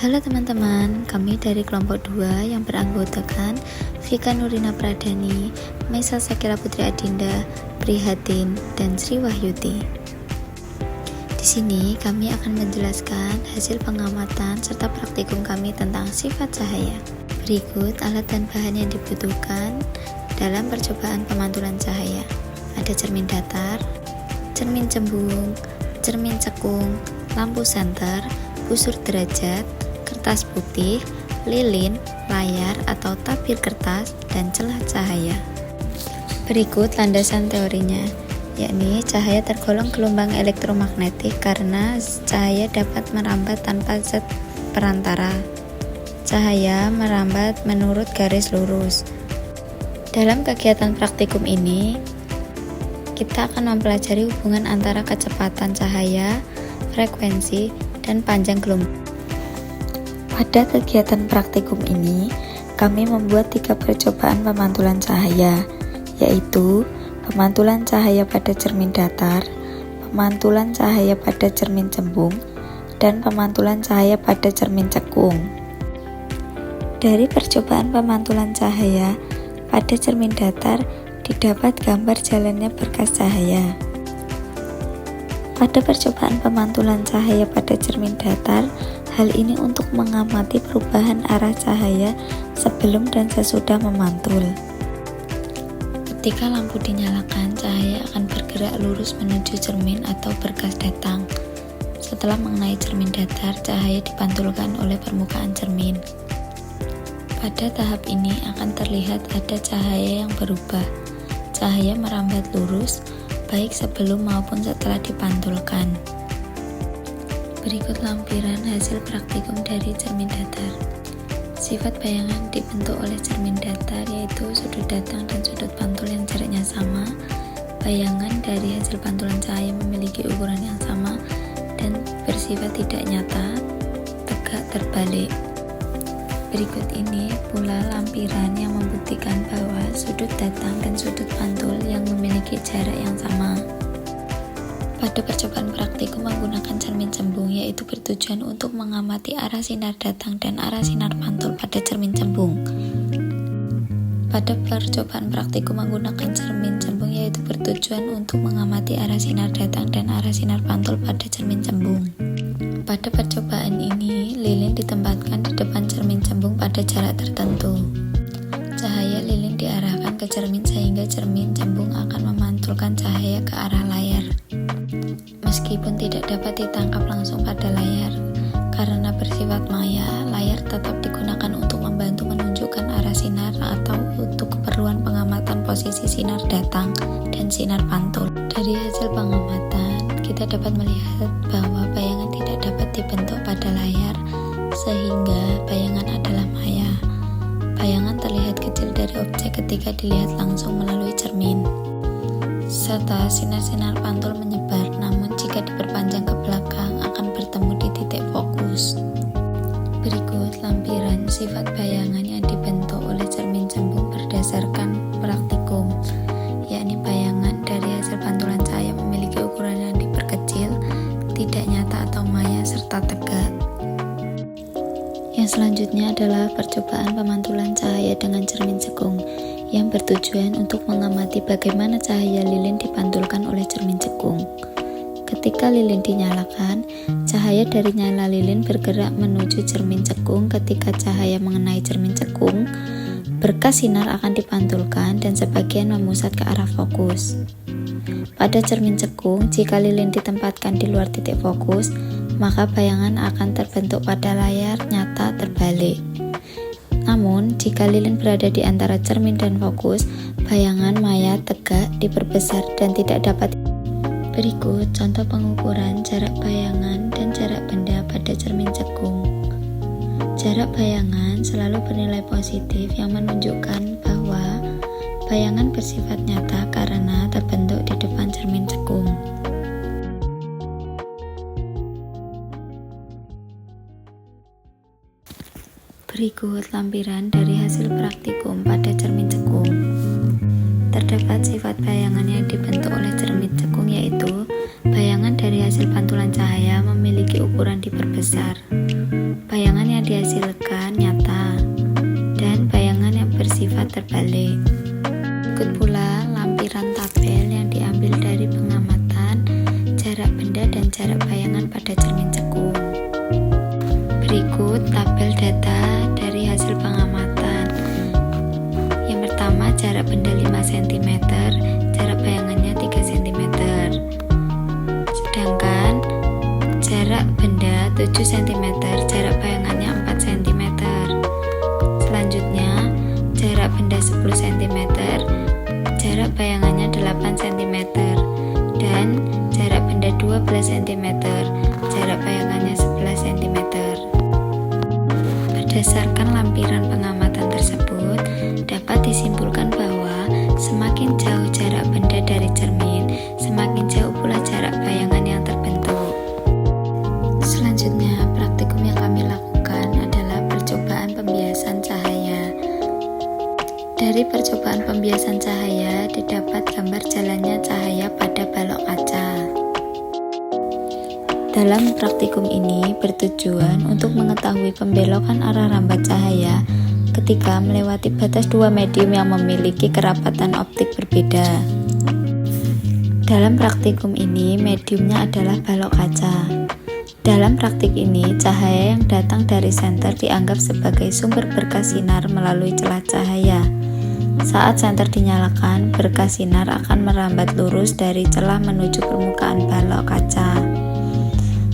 Halo teman-teman, kami dari kelompok 2 yang beranggotakan Vika Nurina Pradani, Maisa Sakila Putri Adinda, Prihatin, dan Sri Wahyuti. Di sini kami akan menjelaskan hasil pengamatan serta praktikum kami tentang sifat cahaya. Berikut alat dan bahan yang dibutuhkan dalam percobaan pemantulan cahaya. Ada cermin datar, cermin cembung, cermin cekung, lampu senter, busur derajat, kertas putih, lilin, layar atau tabir kertas, dan celah cahaya. Berikut landasan teorinya, yakni cahaya tergolong gelombang elektromagnetik karena cahaya dapat merambat tanpa zat perantara. Cahaya merambat menurut garis lurus. Dalam kegiatan praktikum ini, kita akan mempelajari hubungan antara kecepatan cahaya, frekuensi, dan panjang gelombang. Pada kegiatan praktikum ini, kami membuat 3 percobaan pemantulan cahaya, yaitu pemantulan cahaya pada cermin datar, pemantulan cahaya pada cermin cembung, dan pemantulan cahaya pada cermin cekung. Dari percobaan pemantulan cahaya pada cermin datar, didapat gambar jalannya berkas cahaya. Pada percobaan pemantulan cahaya pada cermin datar, hal ini untuk mengamati perubahan arah cahaya sebelum dan sesudah memantul. Ketika lampu dinyalakan, cahaya akan bergerak lurus menuju cermin atau berkas datang. Setelah mengenai cermin datar, cahaya dipantulkan oleh permukaan cermin. Pada tahap ini akan terlihat ada cahaya yang berubah. Cahaya merambat lurus, baik sebelum maupun setelah dipantulkan. Berikut lampiran hasil praktikum dari cermin datar. Sifat bayangan dibentuk oleh cermin datar, yaitu sudut datang dan sudut pantul yang jaraknya sama. Bayangan dari hasil pantulan cahaya memiliki ukuran yang sama dan bersifat tidak nyata, tegak terbalik. Berikut ini pula lampiran yang membuktikan bahwa sudut datang dan sudut pantul yang memiliki jarak yang sama. Pada percobaan praktikum menggunakan cermin cembung, yaitu bertujuan untuk mengamati arah sinar datang dan arah sinar pantul pada cermin cembung. Pada percobaan praktikum menggunakan cermin cembung, yaitu bertujuan untuk mengamati arah sinar datang dan arah sinar pantul pada cermin cembung. Pada percobaan ini, lilin ditempatkan di depan cermin cembung pada jarak tertentu. Cahaya lilin diarahkan ke cermin sehingga cermin cembung akan memantulkan cahaya ke arah layar. Meskipun tidak dapat ditangkap langsung pada layar, karena bersifat maya, layar tetap digunakan untuk membantu menunjukkan arah sinar atau untuk keperluan pengamatan posisi sinar datang dan sinar pantul. Dari hasil pengamatan, kita dapat melihat bahwa bayangan tidak dapat dibentuk pada layar, sehingga bayangan adalah maya. Bayangan terlihat kecil dari objek ketika dilihat langsung melalui cermin. Serta sinar-sinar pantul menyebar, namun jika diperpanjang ke belakang akan bertemu di titik fokus. Berikut lampiran sifat bayangan yang dibentuk oleh cermin cembung berdasarkan praktikum, yakni bayangan dari hasil pantulan cahaya memiliki ukuran yang diperkecil, tidak nyata atau maya, serta tegak. Yang selanjutnya adalah percobaan pemantulan cahaya dengan cermin cekung, yang bertujuan untuk mengamati bagaimana cahaya lilin dipantulkan oleh cermin cekung. Ketika lilin dinyalakan, cahaya dari nyala lilin bergerak menuju cermin cekung. Ketika cahaya mengenai cermin cekung, berkas sinar akan dipantulkan dan sebagian memusat ke arah fokus. Pada cermin cekung, jika lilin ditempatkan di luar titik fokus, maka bayangan akan terbentuk pada layar nyata terbalik. Namun, jika lilin berada di antara cermin dan fokus, bayangan maya tegak diperbesar dan tidak dapat. Berikut contoh pengukuran jarak bayangan dan jarak benda pada cermin cekung. Jarak bayangan selalu bernilai positif yang menunjukkan bahwa bayangan bersifat nyata karena terbentuk di depan cermin cekung. Berikut lampiran dari hasil praktikum pada cermin cekung. Terdapat sifat bayangan yang dibentuk oleh cermin cekung, yaitu bayangan dari hasil pantulan cahaya memiliki ukuran diperbesar. Bayangan yang yang dihasilkan nyata, dan bayangan yang bersifat terbalik. Ikut pula lampiran tabel yang diambil dari pengamatan jarak benda dan jarak bayangan pada cermin cekung. Berikut tabel data dari hasil pengamatan. Yang pertama, jarak benda 5 cm, jarak bayangannya 3 cm. Sedangkan jarak benda 7 cm, jarak bayangannya 4 cm. Selanjutnya, jarak benda 10 cm, jarak bayangannya 8 cm. Dan jarak benda 12 cm, jarak bayangannya 11 cm. Berdasarkan lampiran pengamatan tersebut, dapat disimpulkan bahwa semakin jauh jarak benda dari cermin, semakin jauh pula jarak bayangan yang terbentuk. Selanjutnya, praktikum yang kami lakukan adalah percobaan pembiasan cahaya. Dari percobaan pembiasan cahaya, didapat gambar jalannya cahaya pada balok kaca. Dalam praktikum ini bertujuan untuk mengetahui pembelokan arah rambat cahaya ketika melewati batas dua medium yang memiliki kerapatan optik berbeda. Dalam praktikum ini, mediumnya adalah balok kaca. Dalam praktik ini, cahaya yang datang dari senter dianggap sebagai sumber berkas sinar melalui celah cahaya. Saat senter dinyalakan, berkas sinar akan merambat lurus dari celah menuju permukaan balok kaca.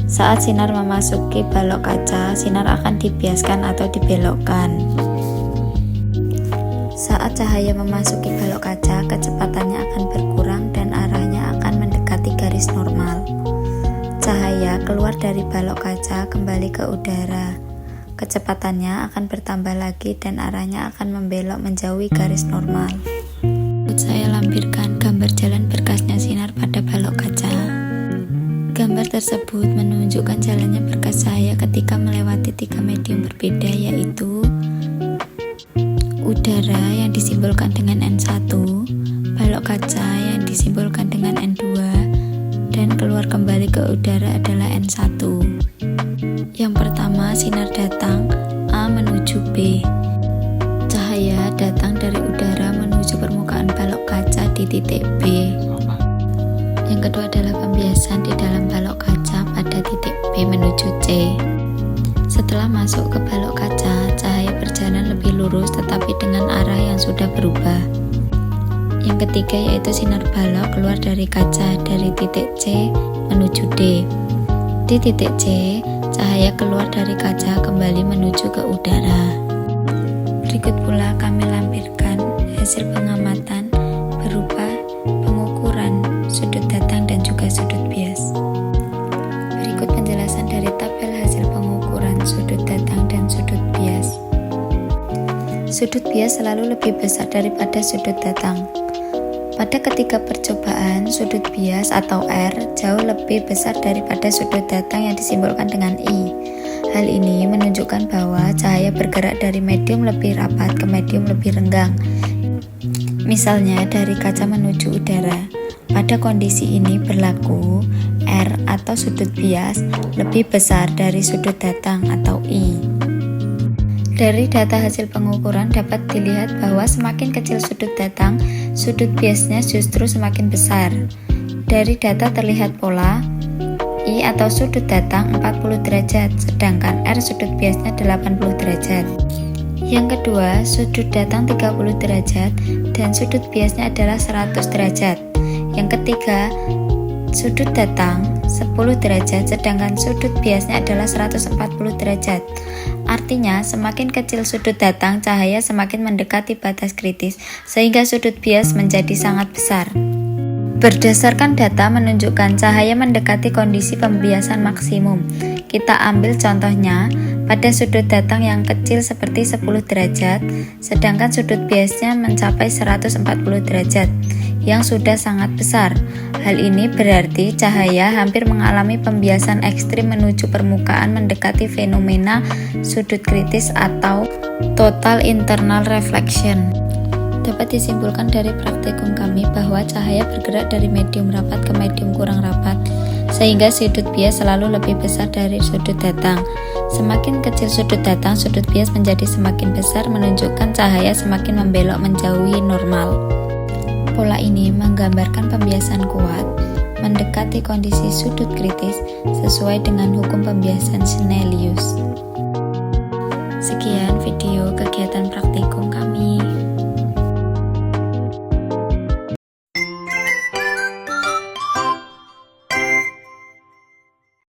Saat sinar memasuki balok kaca, sinar akan dibiaskan atau dibelokkan. Saat cahaya memasuki balok kaca, kecepatannya akan berkurang dan arahnya akan mendekati garis normal. Cahaya keluar dari balok kaca kembali ke udara. Kecepatannya akan bertambah lagi dan arahnya akan membelok menjauhi garis normal. Saya lampirkan gambar jalan berkasnya sinar pada balok kaca. Gambar tersebut menunjukkan jalannya berkas cahaya ketika melewati 3 medium berbeda, yaitu udara yang disimbolkan dengan N1, balok kaca yang disimbolkan dengan N2, dan keluar kembali ke udara adalah N1. Yang pertama, sinar datang A menuju B. Cahaya datang dari udara menuju permukaan balok kaca di titik B. Yang kedua adalah pembiasan di dalam balok kaca pada titik B menuju C. Setelah masuk ke balok kaca, cahaya berjalan lebih lurus tetapi dengan arah yang sudah berubah. Yang ketiga yaitu sinar balok keluar dari kaca dari titik C menuju D. Di titik C, cahaya keluar dari kaca kembali menuju ke udara. Berikut pula kami lampirkan hasil pengamatan berupa pengukuran sudut datang dan juga sudut bias. Berikut penjelasan dari tabel hasil pengukuran sudut datang dan sudut bias. Sudut bias selalu lebih besar daripada sudut datang. Pada ketiga percobaan, sudut bias atau R jauh lebih besar daripada sudut datang yang disimbolkan dengan I. Hal ini menunjukkan bahwa cahaya bergerak dari medium lebih rapat ke medium lebih renggang. Misalnya dari kaca menuju udara. Pada kondisi ini berlaku R atau sudut bias lebih besar dari sudut datang atau I. Dari data hasil pengukuran dapat dilihat bahwa semakin kecil sudut datang, sudut biasnya justru semakin besar. Dari data terlihat pola I atau sudut datang 40 derajat, sedangkan R sudut biasnya 80 derajat. Yang kedua, sudut datang 30 derajat dan sudut biasnya adalah 100 derajat. Yang ketiga, sudut datang 10 derajat sedangkan sudut biasnya adalah 140 derajat. Artinya, semakin kecil sudut datang, cahaya semakin mendekati batas kritis, sehingga sudut bias menjadi sangat besar. Berdasarkan data menunjukkan cahaya mendekati kondisi pembiasan maksimum. Kita ambil contohnya, pada sudut datang yang kecil seperti 10 derajat, sedangkan sudut biasnya mencapai 140 derajat, yang sudah sangat besar. Hal ini berarti cahaya hampir mengalami pembiasan ekstrim menuju permukaan mendekati fenomena sudut kritis atau total internal reflection. Dapat disimpulkan dari praktikum kami bahwa cahaya bergerak dari medium rapat ke medium kurang rapat sehingga sudut bias selalu lebih besar dari sudut datang. Semakin kecil sudut datang, sudut bias menjadi semakin besar, menunjukkan cahaya semakin membelok menjauhi normal. Pola ini menggambarkan pembiasan kuat mendekati kondisi sudut kritis sesuai dengan hukum pembiasan Snellius. Sekian video kegiatan praktikum kami.